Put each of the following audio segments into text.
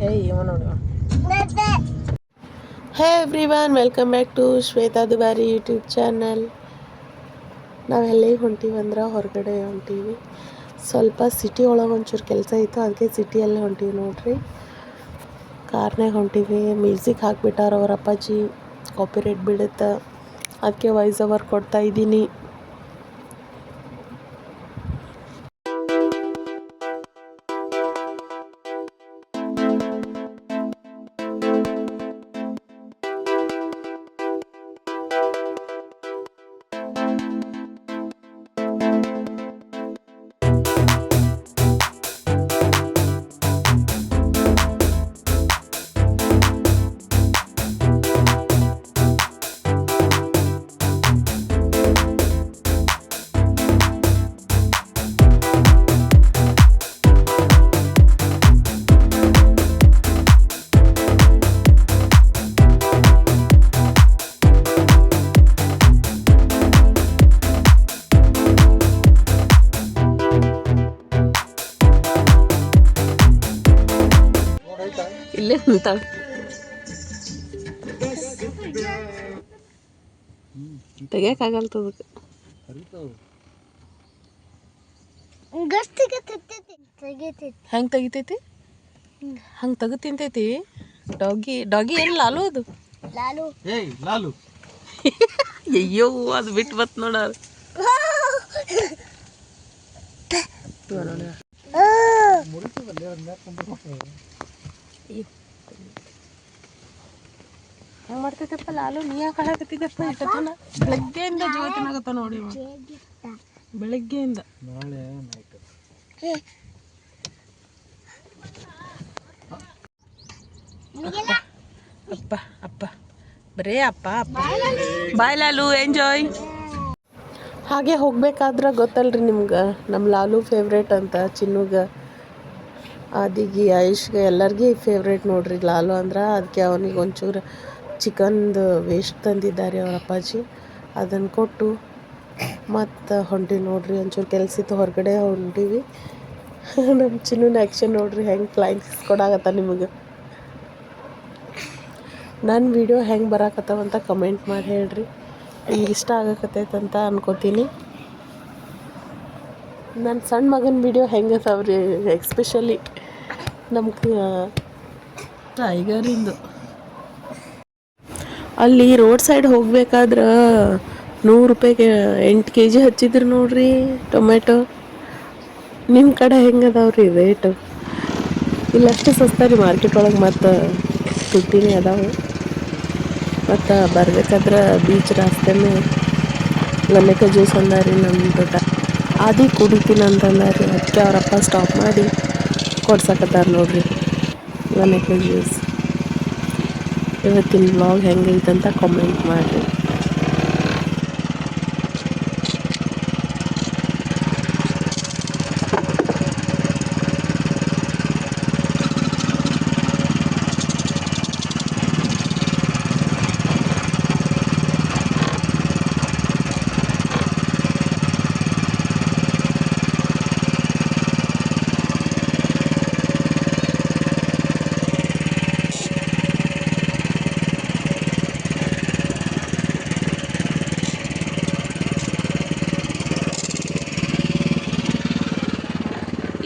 Hey everyone, welcome back to Shweta Dubari YouTube channel. ನಾವೆಲ್ಲಿಗೆ ಹೊಂಟೀವಂದ್ರೆ ಹೊರಗಡೆ ಹೊಂಟೀವಿ. ಸ್ವಲ್ಪ city ಒಳಗೆ ಒಂಚೂರು ಕೆಲಸ ಇತ್ತು, ಅದಕ್ಕೆ ಸಿಟಿಯಲ್ಲೇ ಹೊಂಟೀವಿ ನೋಡ್ರಿ. ಕಾರ್ನಾಗ ಹೊಂಟೀವಿ. ಮ್ಯೂಸಿಕ್ ಹಾಕ್ಬಿಟ್ಟಾರ ಅವ್ರ ಅಪ್ಪಾಜಿ, ಕಾಪಿರೈಟ್ ಬಿಡುತ್ತೆ, ಅದಕ್ಕೆ ವಾಯ್ಸ್ ಓವರ್ ಕೊಡ್ತಾ ಇದ್ದೀನಿ. ಇಲ್ಲೇ ನಿಂತಾಳ. ತೆಗಿಯಕ್ಕಾಗಲ್ತದಕ್ಕೆ. ಹೆಂಗೆ ತೆಗಿತೈತಿ? ಹಂಗೆ ತೆಗೆ ತಿಂತೈತಿ. ಡಾಗಿ ಏನು ಲಾಲು ಅದು? ಲಾಲು ಅಯ್ಯೋ, ಅದು ಬಿಟ್ಟು ಬತ್ ನೋಡ. ಹೆಂಗೆ ಮಾಡ್ತೈತಪ್ಪ ಲಾಲು? ನೀ ಯಾಕೆ ಹಾಳಾಕತ್ತಿದ್ದಪ್ಪ? ಇಷ್ಟೊತ್ತನ ಬೆಳಗ್ಗೆಯಿಂದ ಜೀವತನಾಗತ್ತ ನೋಡಿ, ಬೆಳಗ್ಗೆಯಿಂದ. ಅಪ್ಪ ಅಪ್ಪ ಬರೇ ಅಪ್ಪ ಅಪ್ಪ. ಬಾಯ್ ಲಾಲು, ಎಂಜಾಯ್. ಹಾಗೆ ಹೋಗ್ಬೇಕಾದ್ರೆ ಗೊತ್ತಲ್ರಿ ನಿಮ್ಗೆ, ನಮ್ಮ ಲಾಲು ಫೇವ್ರೇಟ್ ಅಂತ. ಚಿನ್ನುಗೆ, ಆದಿಗೆ, ಆಯುಷ್ಗೆ ಎಲ್ಲರಿಗೂ ಫೇವ್ರೇಟ್ ನೋಡ್ರಿ ಲಾಲು ಅಂದ್ರೆ. ಅದಕ್ಕೆ ಅವನಿಗೆ ಒಂಚೂರು ಚಿಕನ್ದು ವೇಸ್ಟ್ ತಂದಿದ್ದಾರೆ ಅವ್ರ ಅಪ್ಪಾಜಿ, ಅದನ್ನು ಕೊಟ್ಟು ಮತ್ತು ಹೊಂಟೀವಿ ನೋಡ್ರಿ. ಒಂಚೂರು ಕೆಲಸ ಇತ್ತು, ಹೊರಗಡೆ ಹೊಂಟೀವಿ. ನಮ್ಮ ಚಿನ್ನೂನ ಆ್ಯಕ್ಷನ್ ನೋಡ್ರಿ, ಹೆಂಗೆ ಫ್ಲೈಂಗ್ಸ್ ಕೊಡಾಕತ್ತ ನಿಮಗೆ. ನನ್ನ ವಿಡಿಯೋ ಹೆಂಗೆ ಬರಾಕತ್ತವಂತ ಕಮೆಂಟ್ ಮಾಡಿ ಹೇಳ್ರಿ. ನಿಮ್ಗೆ ಇಷ್ಟ ಆಗಕತ್ತೈತಂತ ಅನ್ಕೋತೀನಿ. ನನ್ನ ಸಣ್ಣ ಮಗನ ವಿಡಿಯೋ ಹೆಂಗೆ ಅದಾವ್ರಿ, ಎಕ್ಸ್ಪೆಷಲಿ ನಮ್ಗೆ ಟೈಗರಿಂದು. ಅಲ್ಲಿ ರೋಡ್ ಸೈಡ್ ಹೋಗ್ಬೇಕಾದ್ರೆ 100 ರೂಪಾಯಿಗೆ 8 kg ಹಚ್ಚಿದ್ರು ನೋಡ್ರಿ ಟೊಮೆಟೊ. ನಿಮ್ಮ ಕಡೆ ಹೆಂಗೆ ಅದಾವ್ರಿ ರೇಟು? ಇಲ್ಲಷ್ಟು ಸಸ್ತ ರೀ ಮಾರ್ಕೆಟ್ ಒಳಗೆ, ಮತ್ತು ತುಟ್ಟಿನೇ ಅದಾವೆ. ಮತ್ತು ಬರ್ಬೇಕಾದ್ರೆ ಬೀಚ್ ರಾಸ್ತೆನೇ ಗನ್ನೇಕಾಯಿ ಜ್ಯೂಸ್ ಅಂದಾರಿ ನಮ್ಮ ತೋಟ. ಆದಿ ಕುಡಿತೀನಿ ಅಂತಂದಾರಿ, ಅದಕ್ಕೆ ಅವರಪ್ಪ ಸ್ಟಾಪ್ ಮಾಡಿ ಕೊಡ್ಸಕತ್ತಾರ ನೋಡ್ರಿ ಗನ್ನೇಕಾಯಿ ಜ್ಯೂಸ್. ಇವತ್ತಿನ ವ್ಲಾಗ್ ಹೆಂಗೈತಂತ ಕಾಮೆಂಟ್ ಮಾಡಿರಿ.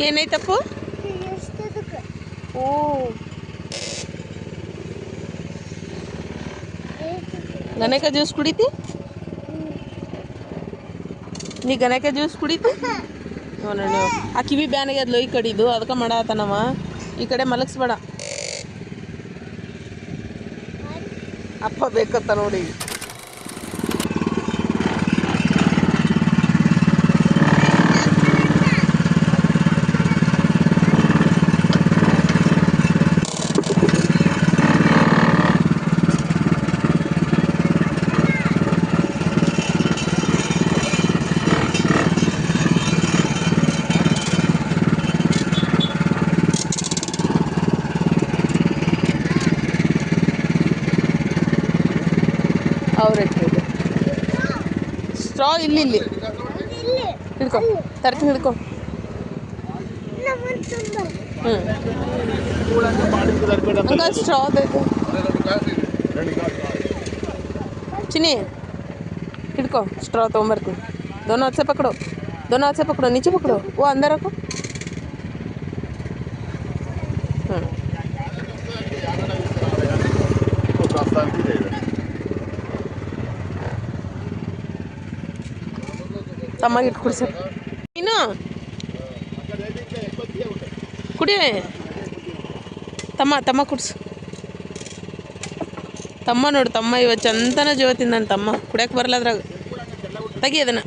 ಏನೈತಪ್ಪ? ಓ, ಗಣೇಕ ಜ್ಯೂಸ್ ಕುಡಿತಿ? ನೀ ಗಣೇಕ ಜ್ಯೂಸ್ ಕುಡಿತಿ? ನೋಡಿ, ಆ ಕಿವಿ ಬ್ಯಾನಿಗೆ ಅದು ಲೊಯ್ ಕಡಿದು ಅದಕ್ಕೆ ಮಾಡಾತನವ. ಈ ಕಡೆ ಮಲಗಿಸ್ಬೇಡ, ಅಪ್ಪ ಬೇಕತ್ತ ನೋಡಿ. ಅವ್ರಿಟ್ಟಿದೆ ಸ್ಟ್ರಾ. ಇಲ್ಲಿ ಹಿಡ್ಕೊ, ತರ್ತೀನಿ, ಹಿಡ್ಕೊ. अंकल स्ट्रॉ दे दो चिनी हिड़को स्ट्रॉ ತೊಗೊಂಬರ್ತೀನಿ दोनों हाथ से पकड़ो नीचे पकड़ो वो अंदर रखो ತಮ್ಮಗೆ ಇಟ್ಟು ಕುಡಿಸ ಇನ್ನು ಕುಡಿವೆ ತಮ್ಮ ಕುಡಿಸು ತಮ್ಮ ನೋಡು ತಮ್ಮ ಇವತ್ತು ಚಂದನ ಜೀವ ತಿಂದಾನ ತಮ್ಮ ಕುಡಿಯಕ್ಕೆ ಬರಲ್ಲ ಅದ್ರಾಗ ತೆಗಿ ಅದನ್ನು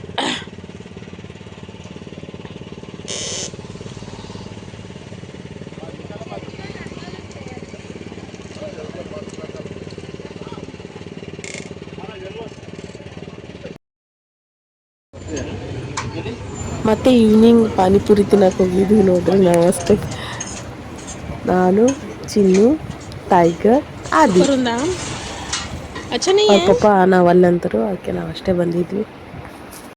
ಮತ್ತು ಈವ್ನಿಂಗ್ ಪಾನಿಪುರಿ ತಿನ್ನಕ್ಕೆ ಹೋಗಿದ್ವಿ ನೋಡ್ರಿ ನಾವು ಅಷ್ಟೇ ನಾನು ಚಿನ್ನು ಟೈಗರ್ ಆದಿ ಅವ್ರ ಪಪ್ಪ ನಾವು ಅಲ್ಲಂತರು ಅದಕ್ಕೆ ನಾವು ಅಷ್ಟೇ ಬಂದಿದ್ವಿ